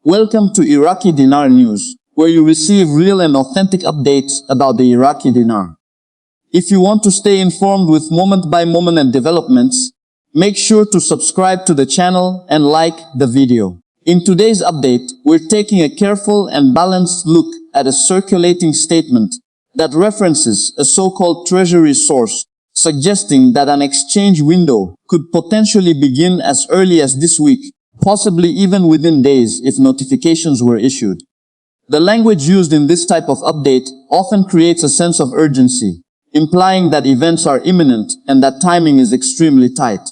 Welcome to Iraqi Dinar News, where you receive real and authentic updates about the Iraqi dinar. If you want to stay informed with moment-by-moment and developments, make sure to subscribe to the channel and like the video. In today's update, we're taking a careful and balanced look at a circulating statement that references a so-called treasury source, suggesting that an exchange window could potentially begin as early as this week, possibly even within days if notifications were issued. The language used in this type of update often creates a sense of urgency, implying that events are imminent and that timing is extremely tight.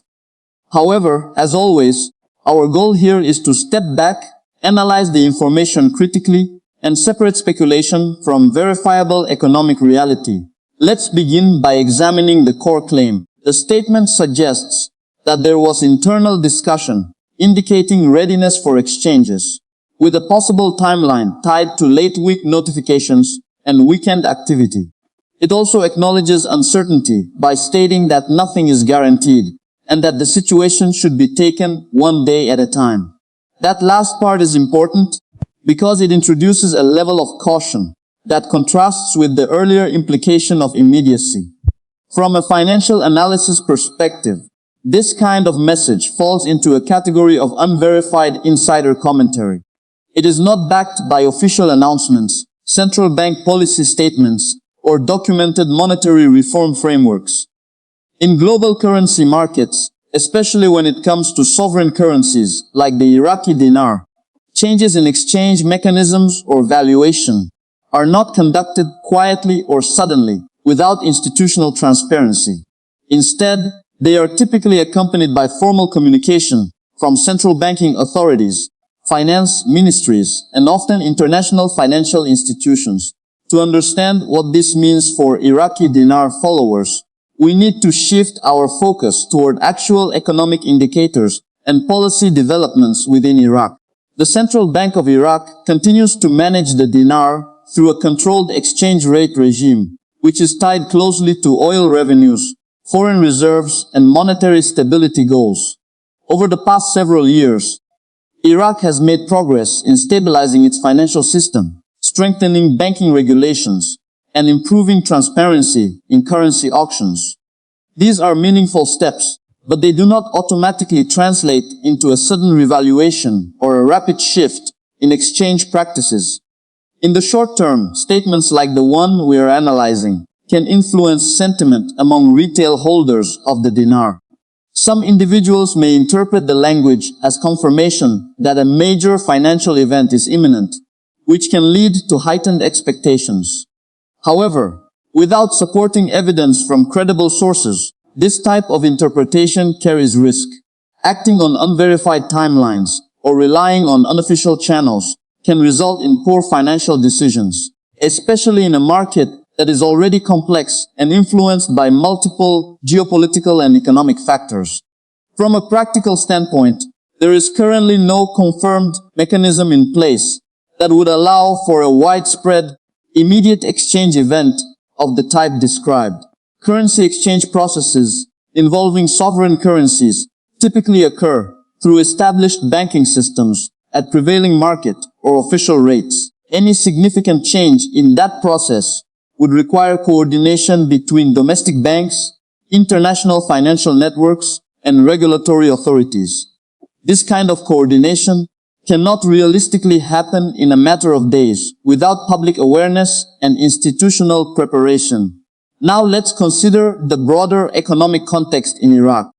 However, as always, our goal here is to step back, analyze the information critically, and separate speculation from verifiable economic reality. Let's begin by examining the core claim. The statement suggests that there was internal discussion, indicating readiness for exchanges, with a possible timeline tied to late-week notifications and weekend activity. It also acknowledges uncertainty by stating that nothing is guaranteed and that the situation should be taken one day at a time. That last part is important because it introduces a level of caution that contrasts with the earlier implication of immediacy. From a financial analysis perspective, this kind of message falls into a category of unverified insider commentary. It is not backed by official announcements, central bank policy statements, or documented monetary reform frameworks. In global currency markets, especially when it comes to sovereign currencies like the Iraqi dinar, changes in exchange mechanisms or valuation are not conducted quietly or suddenly without institutional transparency. Instead, they are typically accompanied by formal communication from central banking authorities, finance ministries, and often international financial institutions. To understand what this means for Iraqi dinar followers, we need to shift our focus toward actual economic indicators and policy developments within Iraq. The Central Bank of Iraq continues to manage the dinar through a controlled exchange rate regime, which is tied closely to oil revenues, foreign reserves, and monetary stability goals. Over the past several years, Iraq has made progress in stabilizing its financial system, strengthening banking regulations, and improving transparency in currency auctions. These are meaningful steps, but they do not automatically translate into a sudden revaluation or a rapid shift in exchange practices. In the short term, statements like the one we are analyzing can influence sentiment among retail holders of the dinar. Some individuals may interpret the language as confirmation that a major financial event is imminent, which can lead to heightened expectations. However, without supporting evidence from credible sources, this type of interpretation carries risk. Acting on unverified timelines or relying on unofficial channels can result in poor financial decisions, especially in a market that is already complex and influenced by multiple geopolitical and economic factors. From a practical standpoint, there is currently no confirmed mechanism in place that would allow for a widespread, immediate exchange event of the type described. Currency exchange processes involving sovereign currencies typically occur through established banking systems at prevailing market or official rates. Any significant change in that process would require coordination between domestic banks, international financial networks, and regulatory authorities. This kind of coordination cannot realistically happen in a matter of days without public awareness and institutional preparation. Now let's consider the broader economic context in Iraq.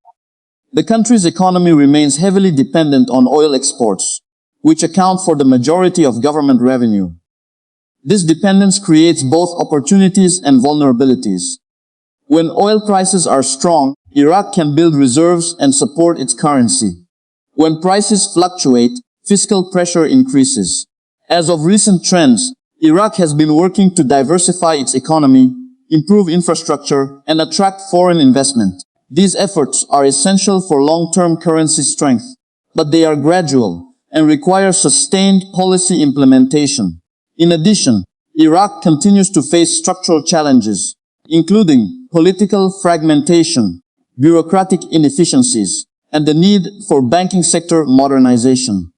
The country's economy remains heavily dependent on oil exports, which account for the majority of government revenue. This dependence creates both opportunities and vulnerabilities. When oil prices are strong, Iraq can build reserves and support its currency. When prices fluctuate, fiscal pressure increases. As of recent trends, Iraq has been working to diversify its economy, improve infrastructure, and attract foreign investment. These efforts are essential for long-term currency strength, but they are gradual and require sustained policy implementation. In addition, Iraq continues to face structural challenges, including political fragmentation, bureaucratic inefficiencies, and the need for banking sector modernization.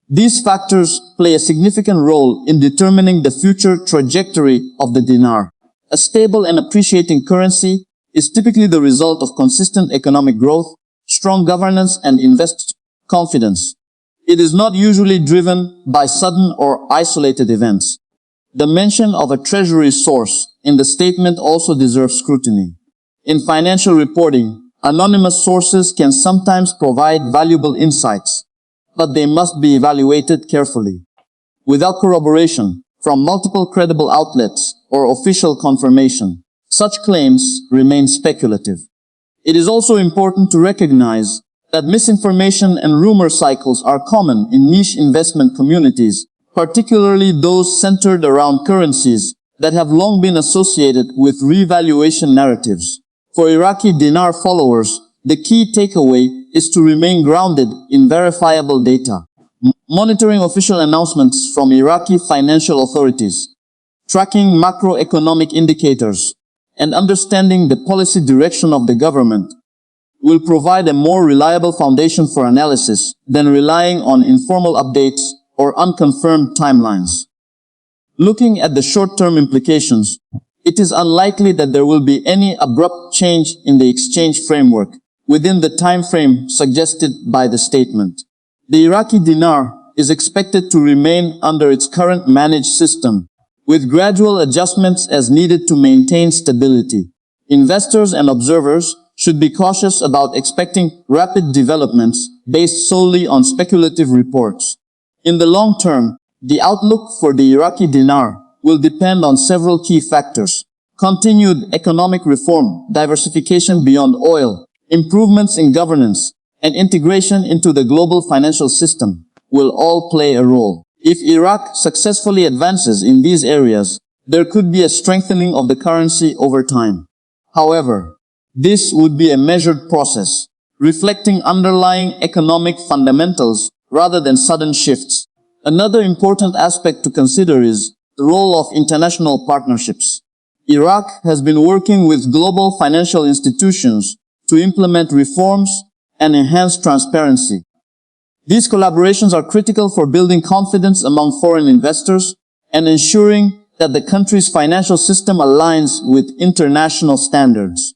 These factors play a significant role in determining the future trajectory of the dinar. A stable and appreciating currency is typically the result of consistent economic growth, strong governance, and investor confidence. It is not usually driven by sudden or isolated events. The mention of a treasury source in the statement also deserves scrutiny. In financial reporting, anonymous sources can sometimes provide valuable insights, but they must be evaluated carefully. Without corroboration from multiple credible outlets or official confirmation, such claims remain speculative. It is also important to recognize that misinformation and rumor cycles are common in niche investment communities, particularly those centered around currencies that have long been associated with revaluation narratives. For Iraqi dinar followers, the key takeaway is to remain grounded in verifiable data, monitoring official announcements from Iraqi financial authorities, tracking macroeconomic indicators, and understanding the policy direction of the government will provide a more reliable foundation for analysis than relying on informal updates or unconfirmed timelines. Looking at the short-term implications, it is unlikely that there will be any abrupt change in the exchange framework within the time frame suggested by the statement. The Iraqi dinar is expected to remain under its current managed system, with gradual adjustments as needed to maintain stability. Investors and observers should be cautious about expecting rapid developments based solely on speculative reports. In the long term, the outlook for the Iraqi dinar will depend on several key factors. Continued economic reform, diversification beyond oil, improvements in governance, and integration into the global financial system will all play a role. If Iraq successfully advances in these areas, there could be a strengthening of the currency over time. However, this would be a measured process, reflecting underlying economic fundamentals rather than sudden shifts. Another important aspect to consider is the role of international partnerships. Iraq has been working with global financial institutions to implement reforms and enhance transparency. These collaborations are critical for building confidence among foreign investors and ensuring that the country's financial system aligns with international standards.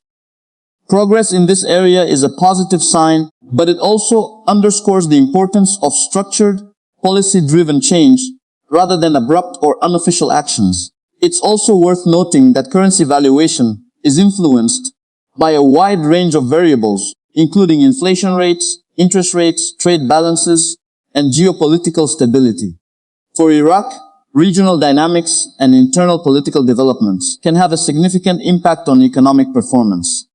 Progress in this area is a positive sign, but it also underscores the importance of structured, policy-driven change rather than abrupt or unofficial actions. It's also worth noting that currency valuation is influenced by a wide range of variables, including inflation rates, interest rates, trade balances, and geopolitical stability. For Iraq, regional dynamics and internal political developments can have a significant impact on economic performance.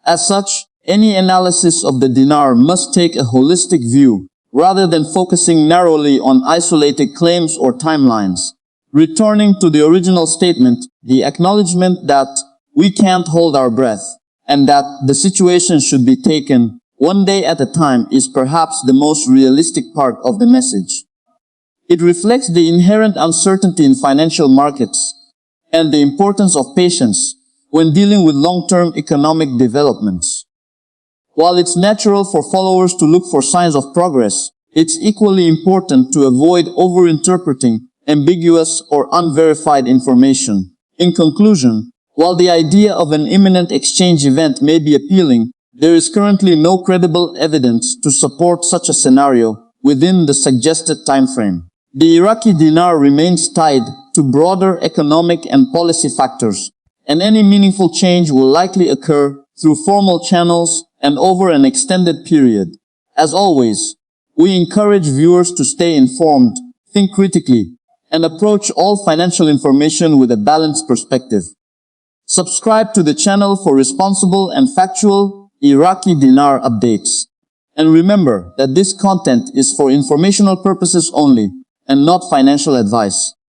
As such, any analysis of the dinar must take a holistic view, rather than focusing narrowly on isolated claims or timelines. Returning to the original statement, the acknowledgement that we can't hold our breath, and that the situation should be taken one day at a time is perhaps the most realistic part of the message. It reflects the inherent uncertainty in financial markets and the importance of patience when dealing with long-term economic developments. While it's natural for followers to look for signs of progress, it's equally important to avoid overinterpreting ambiguous or unverified information. In conclusion, while the idea of an imminent exchange event may be appealing, there is currently no credible evidence to support such a scenario within the suggested timeframe. The Iraqi dinar remains tied to broader economic and policy factors, and any meaningful change will likely occur through formal channels and over an extended period. As always, we encourage viewers to stay informed, think critically, and approach all financial information with a balanced perspective. Subscribe to the channel for responsible and factual Iraqi dinar updates. And remember that this content is for informational purposes only and not financial advice.